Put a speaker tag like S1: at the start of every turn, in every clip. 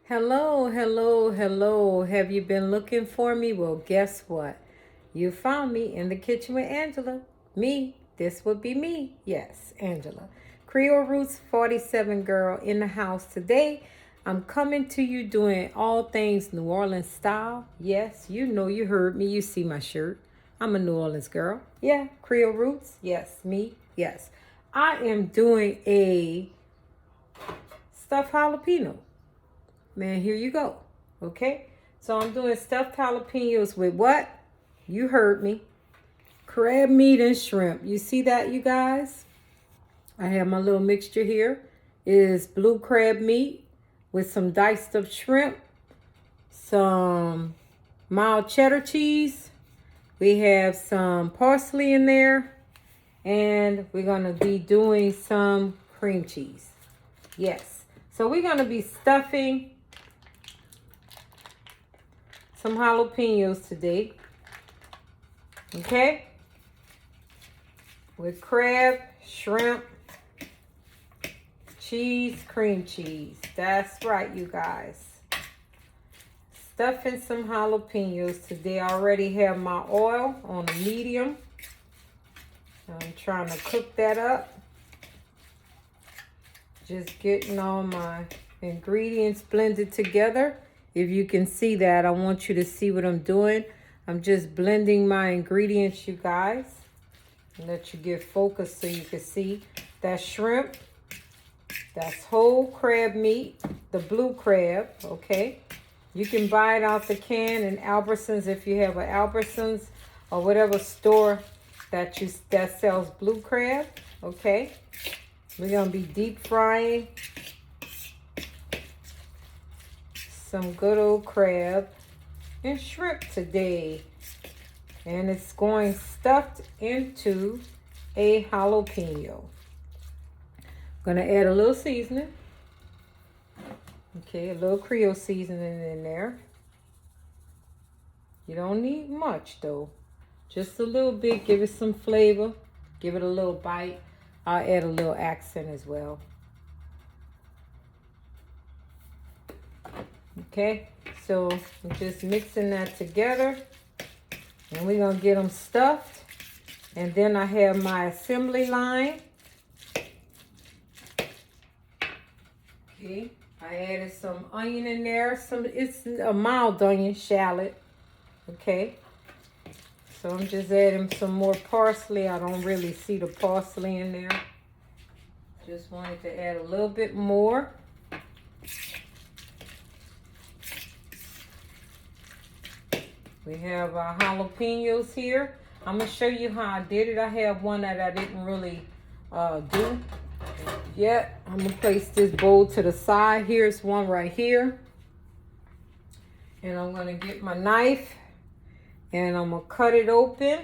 S1: Hello, hello, hello. Have you been looking for me? Well, guess what? You found me in the kitchen with Angela. Me. This would be me. Yes, Angela. Creole Roots 47 girl in the house today. I'm coming to you doing all things New Orleans style. Yes, you know you heard me. You see my shirt. I'm a New Orleans girl. Yeah, Creole Roots. Yes, me. Yes. I am doing a stuffed jalapeno. Man, here you go. Okay? So I'm doing stuffed jalapenos with what? You heard me. Crab meat and shrimp. You see that, you guys? I have my little mixture here. It is blue crab meat with some diced up shrimp, some mild cheddar cheese. We have some parsley in there. And we're going to be doing some cream cheese. Yes. So we're going to be stuffing some jalapenos today, okay, with crab, shrimp, cheese, cream cheese. That's right, you guys. Stuffing some jalapenos today. I already have my oil on a medium. I'm trying to cook that up. Just getting all my ingredients blended together. If you can see that, I want you to see what I'm doing. I'm just blending my ingredients, you guys. And let you get focused so you can see. That's shrimp. That's whole crab meat. The blue crab, okay? You can buy it out the can in Albertsons if you have an Albertsons or whatever store that sells blue crab, okay? We're going to be deep frying some good old crab and shrimp today. And it's going stuffed into a jalapeno. Gonna add a little seasoning. Okay, a little Creole seasoning in there. You don't need much though. Just a little bit, give it some flavor. Give it a little bite. I'll add a little accent as well. Okay, so I'm just mixing that together. And we're going to get them stuffed. And then I have my assembly line. Okay, I added some onion in there. It's a mild onion, shallot. Okay, so I'm just adding some more parsley. I don't really see the parsley in there. Just wanted to add a little bit more. We have our jalapenos here. I'm going to show you how I did it. I have one that I didn't really do yet. I'm going to place this bowl to the side. Here's one right here. And I'm going to get my knife and I'm going to cut it open.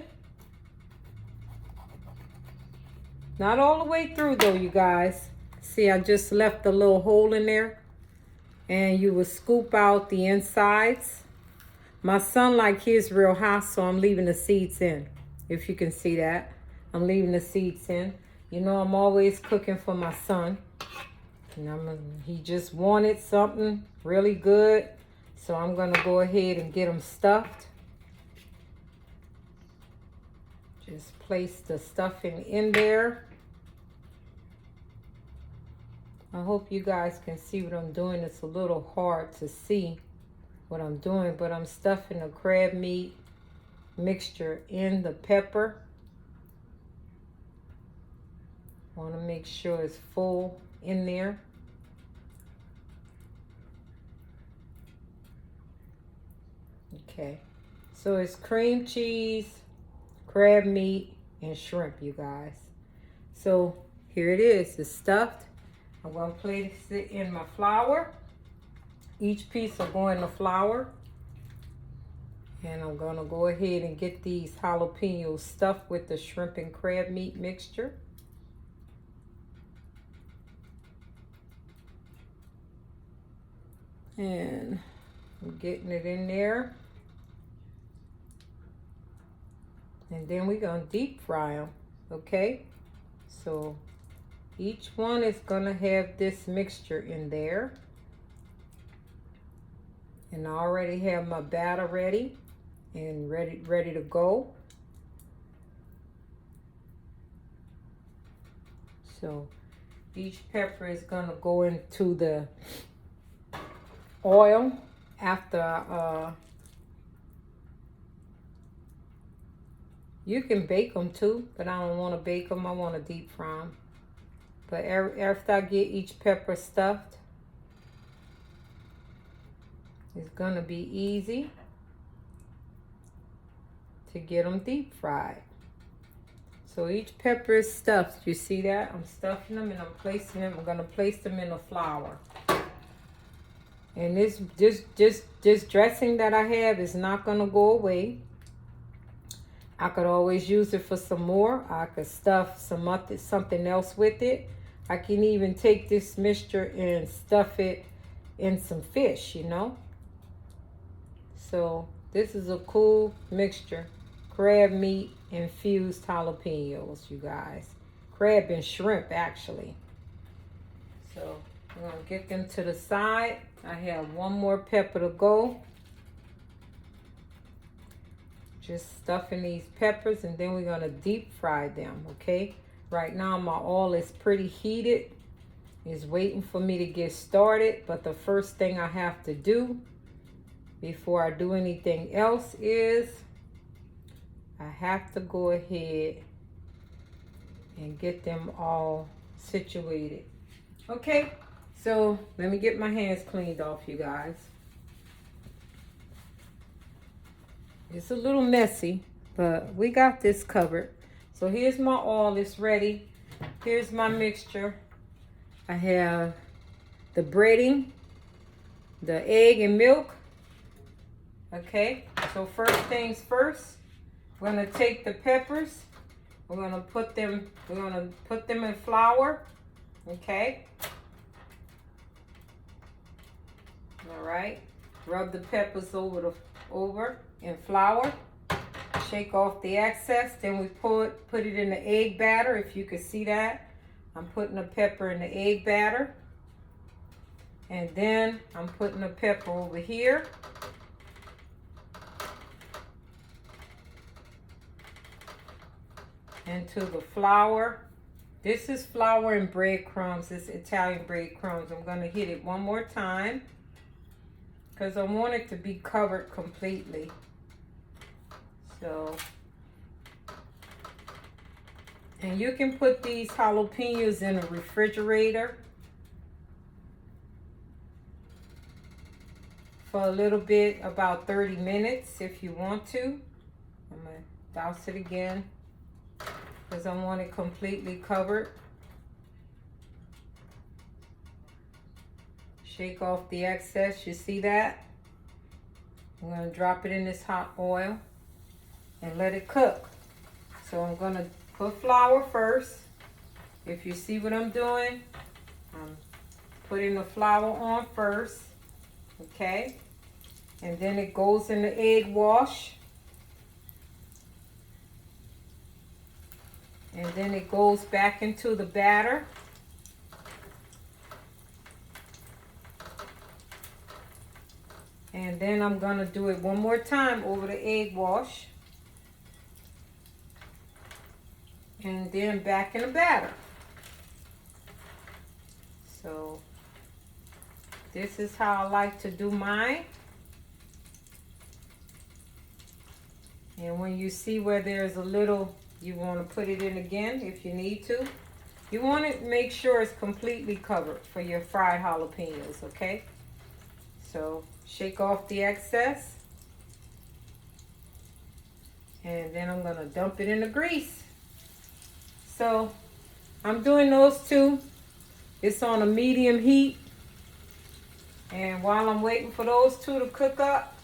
S1: Not all the way through though, you guys. See, I just left a little hole in there. And you will scoop out the insides. My son like his real hot, so I'm leaving the seeds in. If you can see that. I'm leaving the seeds in. You know, I'm always cooking for my son. And he just wanted something really good. So I'm going to go ahead and get him stuffed. Just place the stuffing in there. I hope you guys can see what I'm doing. It's a little hard to see what I'm doing, but I'm stuffing the crab meat mixture in the pepper. Want to make sure it's full in there. Okay, so it's cream cheese, crab meat, and shrimp, you guys. So here it is. It's stuffed. I'm going to place it in my flour. Each piece will go in the flour. And I'm going to go ahead and get these jalapenos stuffed with the shrimp and crab meat mixture. And I'm getting it in there. And then we're going to deep fry them. Okay? So each one is going to have this mixture in there. And I already have my batter ready and ready to go. So each pepper is gonna go into the oil after you can bake them too, but I don't want to bake them. I want to deep fry them. But after I get each pepper stuffed, it's gonna be easy to get them deep fried. So each pepper is stuffed. You see that? I'm stuffing them and I'm placing them. I'm gonna place them in a flour. And this dressing that I have is not gonna go away. I could always use it for some more. I could stuff something else with it. I can even take this mixture and stuff it in some fish, you know. So this is a cool mixture. Crab meat infused jalapenos, you guys. Crab and shrimp, actually. So I'm gonna get them to the side. I have one more pepper to go. Just stuffing these peppers, and then we're gonna deep fry them, okay? Right now my oil is pretty heated. It's waiting for me to get started, but the first thing I have to do before I do anything else is I have to go ahead and get them all situated. Okay, so let me get my hands cleaned off, you guys. It's a little messy, but we got this covered. So here's my oil, it's ready. Here's my mixture. I have the breading, the egg and milk. Okay, so first things first, we're gonna take the peppers. We're gonna put them in flour. Okay. All right. Rub the peppers over in flour. Shake off the excess. Then we put it in the egg batter. If you can see that, I'm putting the pepper in the egg batter. And then I'm putting the pepper over here. Into the flour. This is flour and breadcrumbs. It's Italian breadcrumbs. I'm going to hit it one more time because I want it to be covered completely. So, and you can put these jalapenos in a refrigerator for a little bit, about 30 minutes if you want to. I'm going to douse it again because I want it completely covered. Shake off the excess, you see that? I'm gonna drop it in this hot oil and let it cook. So I'm gonna put flour first. If you see what I'm doing, I'm putting the flour on first, okay? And then it goes in the egg wash. And then it goes back into the batter. And then I'm gonna do it one more time over the egg wash. And then back in the batter. So this is how I like to do mine. And when you see where there's a little, you want to put it in again if you need to. You want to make sure it's completely covered for your fried jalapenos, okay? So shake off the excess. And then I'm going to dump it in the grease. So I'm doing those two. It's on a medium heat. And while I'm waiting for those two to cook up,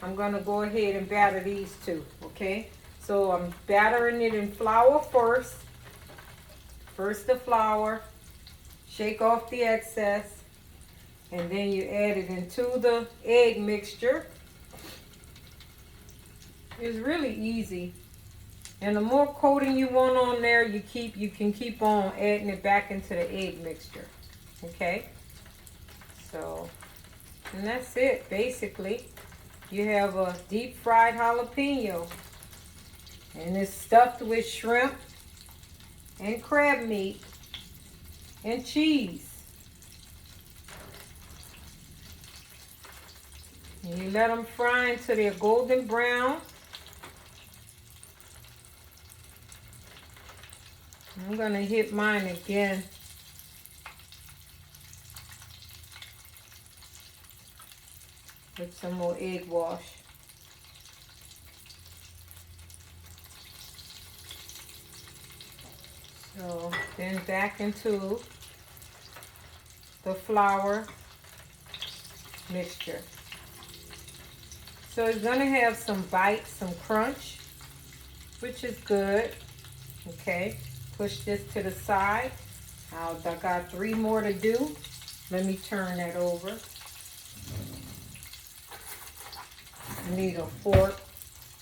S1: I'm going to go ahead and batter these two, okay? So I'm battering it in flour first. First the flour. Shake off the excess. And then you add it into the egg mixture. It's really easy. And the more coating you want on there, you can keep on adding it back into the egg mixture. Okay? So And that's it, basically. You have a deep fried jalapeno. And it's stuffed with shrimp and crab meat and cheese. And you let them fry until they're golden brown. I'm gonna hit mine again. With some more egg wash. So then back into the flour mixture. So it's gonna have some bite, some crunch, which is good. Okay, push this to the side. I got 3 more to do. Let me turn that over. I need a fork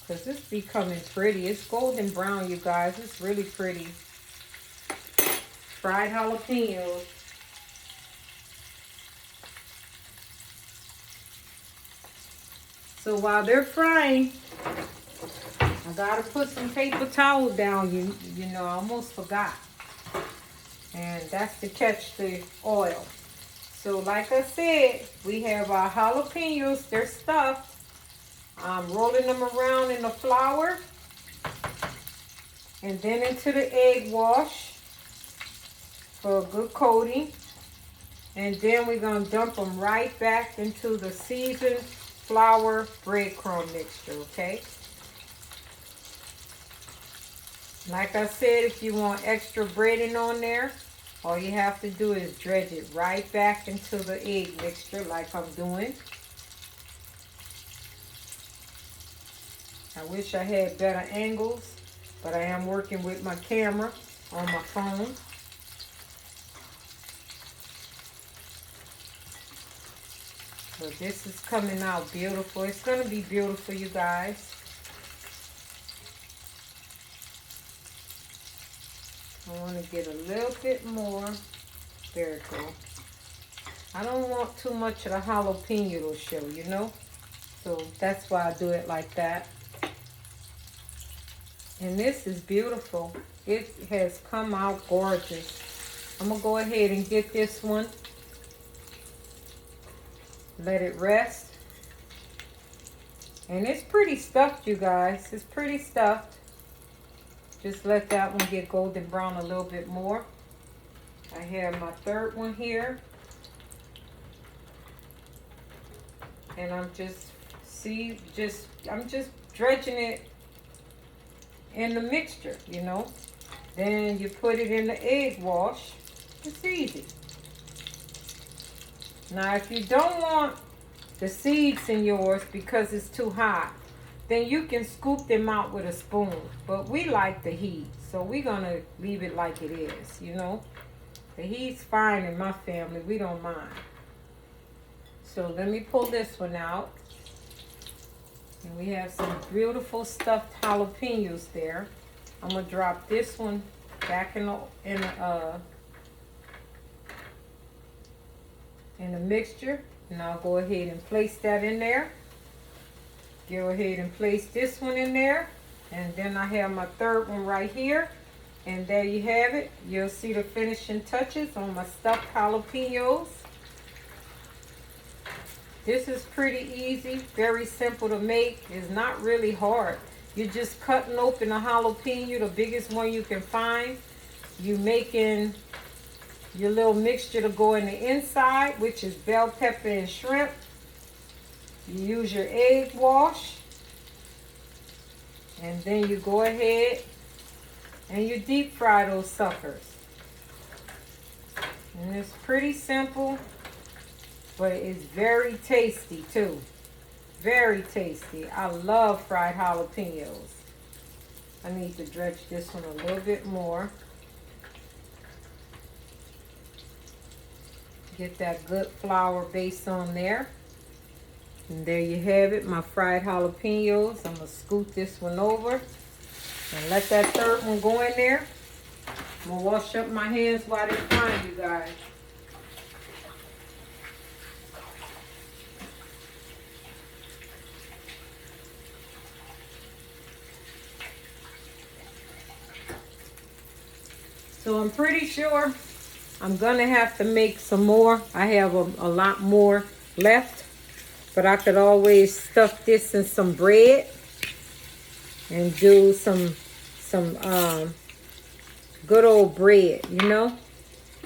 S1: because it's becoming pretty. It's golden brown, you guys. It's really pretty. Fried jalapenos. So while they're frying, I gotta put some paper towel down. You know, I almost forgot. And that's to catch the oil. So like I said, we have our jalapenos. They're stuffed. I'm rolling them around in the flour. And then into the egg wash for a good coating. And then we're gonna dump them right back into the seasoned flour breadcrumb mixture, okay? Like I said, if you want extra breading on there, all you have to do is dredge it right back into the egg mixture like I'm doing. I wish I had better angles, but I am working with my camera on my phone. So this is coming out beautiful. It's going to be beautiful, you guys. I want to get a little bit more. There it goes. I don't want too much of the jalapeno to show, you know? So that's why I do it like that. And this is beautiful. It has come out gorgeous. I'm going to go ahead and get this one. Let it rest. And it's pretty stuffed, you guys. It's pretty stuffed. Just let that one get golden brown a little bit more. I have my third one here. And I'm just dredging it in the mixture, you know. Then you put it in the egg wash. It's easy. Now, if you don't want the seeds in yours because it's too hot, then you can scoop them out with a spoon. But we like the heat, so we're going to leave it like it is, you know. The heat's fine in my family. We don't mind. So let me pull this one out. And we have some beautiful stuffed jalapenos there. I'm going to drop this one back in the mixture. And I'll go ahead and place that in there. Go ahead and place this one in there. And then I have my third one right here. And there you have it. You'll see the finishing touches on my stuffed jalapenos. This is pretty easy, very simple to make. It's not really hard. You're just cutting open a jalapeno, the biggest one you can find. You making your little mixture to go in the inside, which is bell pepper and shrimp. You use your egg wash. And then you go ahead and you deep fry those suckers. And it's pretty simple, but it's very tasty too. Very tasty. I love fried jalapenos. I need to dredge this one a little bit more. Get that good flour base on there. And there you have it, my fried jalapenos. I'm going to scoot this one over and let that third one go in there. I'm going to wash up my hands while they're frying, you guys. So I'm pretty sure I'm gonna have to make some more. I have a lot more left, but I could always stuff this in some bread and do some good old bread, you know,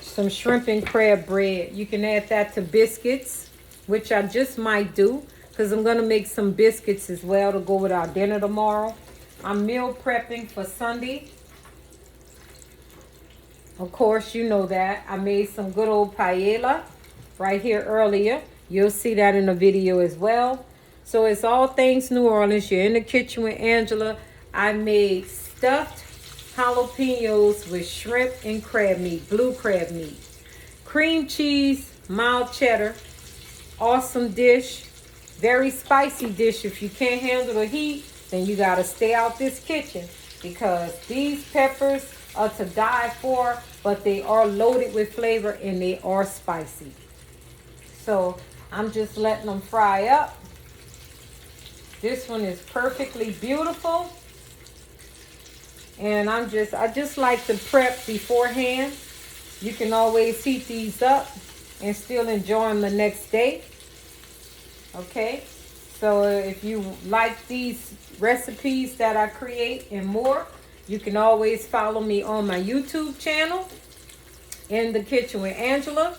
S1: some shrimp and crab bread. You can add that to biscuits, which I just might do, because I'm gonna make some biscuits as well to go with our dinner tomorrow. I'm meal prepping for Sunday. Of course, you know that. I made some good old paella right here earlier. You'll see that in the video as well. So it's all things New Orleans. You're in the kitchen with Angela. I made stuffed jalapenos with shrimp and crab meat, blue crab meat. Cream cheese, mild cheddar. Awesome dish. Very spicy dish. If you can't handle the heat, then you got to stay out this kitchen, because these peppers are to die for, but they are loaded with flavor and they are spicy. So I'm just letting them fry up. This one is perfectly beautiful. And I just like to prep beforehand. You can always heat these up and still enjoy them the next day. Okay, so if you like these recipes that I create and more, you can always follow me on my YouTube channel, In the Kitchen with Angela.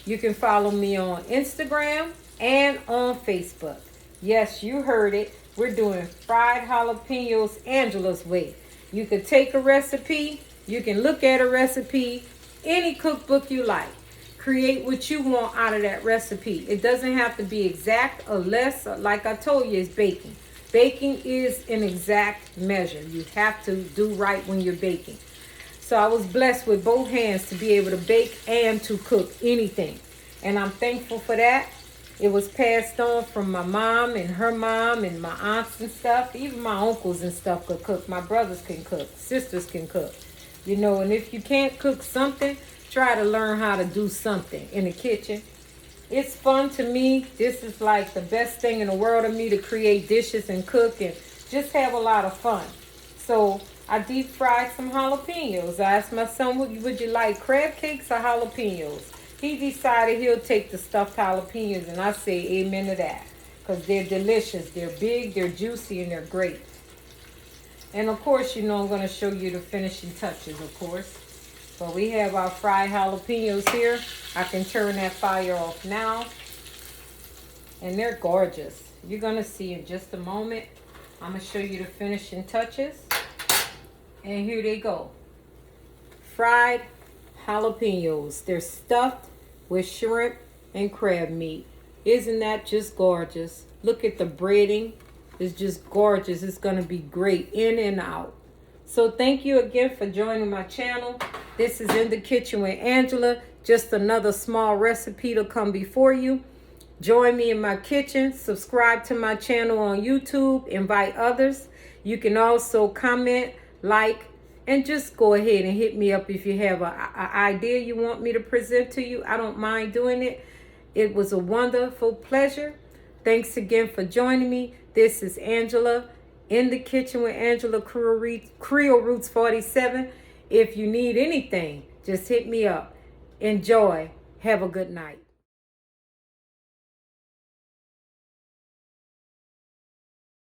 S1: You can follow me on Instagram and on Facebook. Yes, you heard it. We're doing fried jalapenos Angela's way. You can take a recipe. You can look at a recipe. Any cookbook you like. Create what you want out of that recipe. It doesn't have to be exact unless, like I told you, it's baking. Baking is an exact measure. You have to do right when you're baking. So I was blessed with both hands to be able to bake and to cook anything. And I'm thankful for that. It was passed on from my mom and her mom and my aunts and stuff. Even my uncles and stuff could cook. My brothers can cook. Sisters can cook. You know, and if you can't cook something, try to learn how to do something in the kitchen. It's fun to me. This is like the best thing in the world to me, to create dishes and cook and just have a lot of fun. So I deep fried some jalapenos. I asked my son, would you like crab cakes or jalapenos? He decided he'll take the stuffed jalapenos, and I say amen to that, because they're delicious. They're big, they're juicy, and they're great. And of course, you know I'm going to show you the finishing touches, of course. But we have our fried jalapenos here. I can turn that fire off now. And they're gorgeous. You're going to see in just a moment. I'm going to show you the finishing touches. And here they go. Fried jalapenos. They're stuffed with shrimp and crab meat. Isn't that just gorgeous? Look at the breading. It's just gorgeous. It's going to be great in and out. So thank you again for joining my channel. This is In the Kitchen with Angela. Just another small recipe to come before you. Join me in my kitchen. Subscribe to my channel on YouTube. Invite others. You can also comment, like, and just go ahead and hit me up if you have an idea you want me to present to you. I don't mind doing it. It was a wonderful pleasure. Thanks again for joining me. This is Angela, In the Kitchen with Angela, Creole Roots 47. If you need anything, just hit me up. Enjoy. Have a good night.